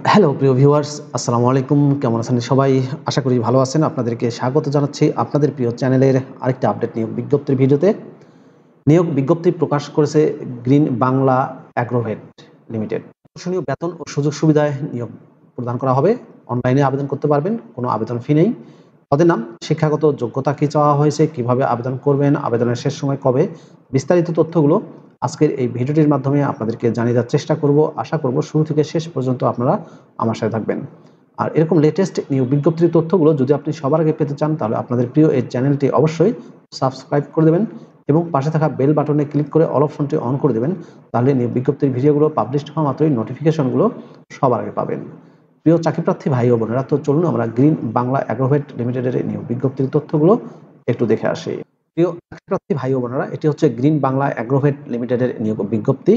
Hello প্রিয় viewers, আসসালামু আলাইকুম। কেমন আছেন সবাই? আশা করি ভালো আছেন। আপনাদেরকে স্বাগত জানাচ্ছি আপনাদের প্রিয় চ্যানেলের আরেকটা আপডেট নিয়োগ বিজ্ঞপ্তির ভিডিওতে। নিয়োগ বিজ্ঞপ্তি প্রকাশ করেছে গ্রিন বাংলা অ্যাগ্রোভেট লিমিটেড। আকর্ষণীয় বেতন ও সুযোগ সুবিধায় নিয়োগ প্রদান করা হবে। অনলাইনে আবেদন করতে পারবেন, কোনো আবেদন ফি নেই। পদের নাম, শিক্ষাগত যোগ্যতা কী চাওয়া হয়েছে, কিভাবে আবেদন করবেন, আবেদনের শেষ সময় কবে, বিস্তারিত তথ্যগুলো আজকের এই ভিডিওটির মাধ্যমে আপনাদেরকে জানিয়ে দেওয়ার চেষ্টা করব। আশা করব শুরু থেকে শেষ পর্যন্ত আপনারা আমার সাথে থাকবেন। আর এরকম লেটেস্ট নিয়োগ বিজ্ঞপ্তির তথ্যগুলো যদি আপনি সবার আগে পেতে চান, তাহলে আপনাদের প্রিয় এই চ্যানেলটি অবশ্যই সাবস্ক্রাইব করে দেবেন এবং পাশে থাকা বেল বাটনে ক্লিক করে অল অপশনটি অন করে দেবেন। তাহলে নিয়োগ বিজ্ঞপ্তির ভিডিওগুলো পাবলিশড হওয়া মাত্রই নোটিফিকেশনগুলো সবার আগে পাবেন। প্রিয় চাকরিপ্রার্থী ভাই ও বোনেরা, তো চলুন আমরা গ্রিন বাংলা অ্যাগ্রোভেট লিমিটেডের নিয়োগ বিজ্ঞপ্তির তথ্যগুলো একটু দেখে আসি। প্রিয় চাকরিপ্রার্থী ভাই ও বোনেরা, এটি হচ্ছে গ্রিন বাংলা অ্যাগ্রোভেট লিমিটেডের নিয়োগ বিজ্ঞপ্তি।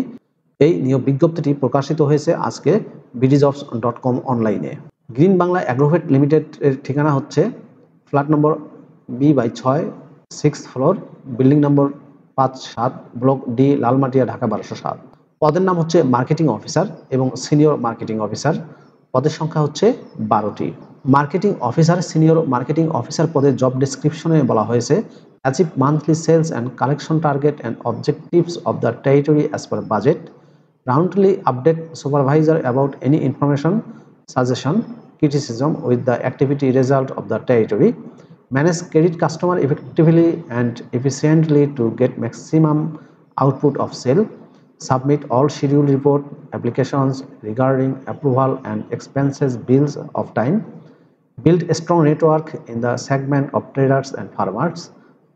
এই নিয়োগ বিজ্ঞপ্তিটি প্রকাশিত হয়েছে আজকে bdjobs.com অনলাইনে। গ্রিন বাংলা অ্যাগ্রোভেট লিমিটেডের ঠিকানা হচ্ছে flat number B/6, 6th floor, building number 5-7, block D, Lalmatia, Dhaka 1207। পদের নাম হচ্ছে মার্কেটিং অফিসার এবং সিনিয়র মার্কেটিং অফিসার। পদের সংখ্যা হচ্ছে 12টি। Marketing officer, senior marketing officer পদের জব ডেসক্রিপশনে বলা হয়েছে, achieve monthly sales and collection target and objectives of the territory as per budget, roundly update supervisor about any information, suggestion, criticism with the activity result of the territory, manage credit customer effectively and efficiently to get maximum output of sale, submit all scheduled report applications regarding approval and expenses bills of time, build a strong network in the segment of traders and farmers,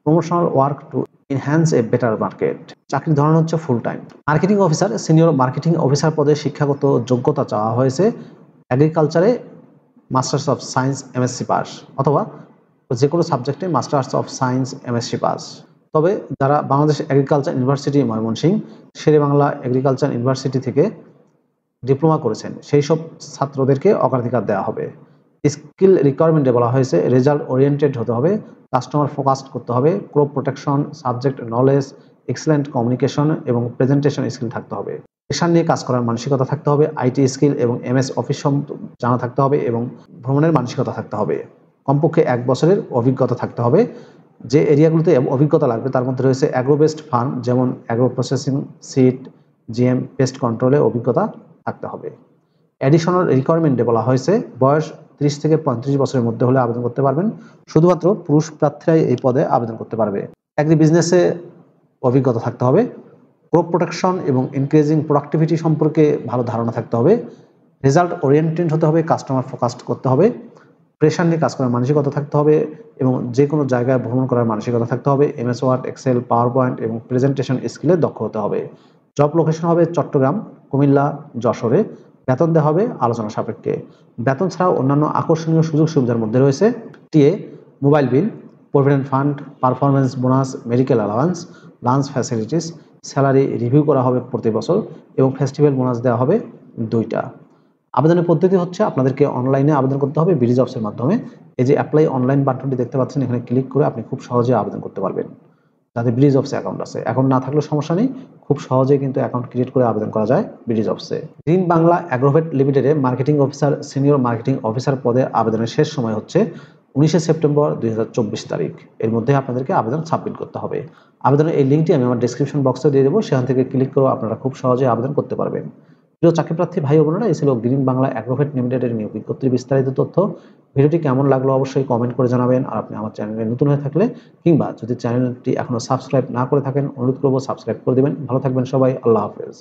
promotional work to enhance a better market. চাকরির ধরন হচ্ছে full time. Marketing officer, senior marketing officer পদে শিক্ষাগত যোগ্যতা চাওয়া হয়েছে এগ্রিকালচারে masters of science MSc pass অথবা যে কোনো সাবজেক্টে masters of science MSc pass. তবে যারা বাংলাদেশ এগ্রিকালচার ইউনিভার্সিটি ময়মনসিংহ, শেরে বাংলা এগ্রিকালচার ইউনিভার্সিটি থেকে ডিপ্লোমা করেছেন, সেই সব ছাত্রদেরকে অগ্রাধিকার দেওয়া হবে। স্কিল রিকোয়ারমেন্টে বলা হয়েছে রেজাল্ট ওরিয়েন্টেড হতে হবে, কাস্টমার ফোকাসড করতে হবে, crop protection, subject knowledge, excellent communication এবং প্রেজেন্টেশন স্কিল থাকতে হবে। পেশা নিয়ে কাজ করার মানসিকতা থাকতে হবে, IT স্কিল এবং MS অফিস জানা থাকতে হবে এবং ভ্রমণের মানসিকতা থাকতে হবে। কমপক্ষে 1 বছরের অভিজ্ঞতা থাকতে হবে। যে এরিয়াগুলোতে অভিজ্ঞতা লাগবে তার মধ্যে রয়েছে অ্যাগ্রো বেসড ফার্ম, যেমন agro processing, seed, GM, pest কন্ট্রোলে অভিজ্ঞতা থাকতে হবে। অ্যাডিশনাল রিকোয়ারমেন্টে বলা হয়েছে বয়স 30 থেকে 35 বছরের মধ্যে হলে আবেদন করতে পারবেন। শুধুমাত্র পুরুষ প্রার্থীরাই এই পদে আবেদন করতে পারবে। অ্যাগ্রি বিজনেসে অভিজ্ঞতা থাকতে হবে। ক্রপ প্রোটেকশন এবং ইনক্রিজিং প্রোডাক্টিভিটি সম্পর্কে ভালো ধারণা থাকতে হবে। রেজাল্ট ওরিয়েন্টেড হতে হবে, কাস্টমার ফোকাসড করতে হবে, প্রেশার নিয়ে কাজ করার মানসিকতা থাকতে হবে এবং যে কোনো জায়গায় ভ্রমণ করার মানসিকতা থাকতে হবে। MS word, Excel, PowerPoint এবং প্রেজেন্টেশন স্কিলে দক্ষ হতে হবে। জব লোকেশন হবে চট্টগ্রাম, কুমিল্লা, যশোরে। বেতন দেওয়া হবে আলোচনা সাপেক্ষে। বেতন ছাড়াও অন্যান্য আকর্ষণীয় সুযোগ সুবিধার মধ্যে রয়েছে TA, mobile bill, provident fund, performance bonus, medical allowance, lunch facilities, salary review করা হবে প্রতি বছর এবং ফেস্টিভ্যাল বোনাস দেওয়া হবে 2টা। আবেদনের পদ্ধতি হচ্ছে আপনাদেরকে অনলাইনে আবেদন করতে হবে BDjobs-এর মাধ্যমে। এই যে অ্যাপ্লাই অনলাইন বাটনটি দেখতে পাচ্ছেন, এখানে ক্লিক করে আপনি খুব সহজে আবেদন করতে পারবেন। যাদের BDjobs-এ অ্যাকাউন্ট আছে, অ্যাকাউন্ট না থাকলেও সমস্যা নেই, খুব সহজেই কিন্তু অ্যাকাউন্ট ক্রিয়েট করে আবেদন করা যায় BDjobs-এ। গ্রিন বাংলা অ্যাগ্রোভেট লিমিটেডে marketing officer, senior marketing officer পদে আবেদনের শেষ সময় হচ্ছে 19শে সেপ্টেম্বর 2024 তারিখ। এর মধ্যে আপনাদেরকে আবেদন সাবমিট করতে হবে। আবেদনের এই লিঙ্কটি আমি আমার ডেসক্রিপশন বক্সে দিয়ে দেবো, সেখান থেকে ক্লিক করে আপনারা খুব সহজে আবেদন করতে পারবেন। প্রিয় চাকরিপ্রার্থী ভাই ও বোনেরা, এই ছিল গ্রিন বাংলা অ্যাগ্রোভেট লিমিটেডের নিয়োগ বিজ্ঞপ্তির বিস্তারিত তথ্য। ভিডিওটি কেমন লাগলো অবশ্যই কমেন্ট করে জানাবেন। আর আপনি আমার চ্যানেলে নতুন হয়ে থাকলে কিংবা যদি চ্যানেলটি এখনো সাবস্ক্রাইব না করে থাকেন, অনুরোধ করবো সাবস্ক্রাইব করে দেবেন। ভালো থাকবেন সবাই, আল্লাহ হাফেজ।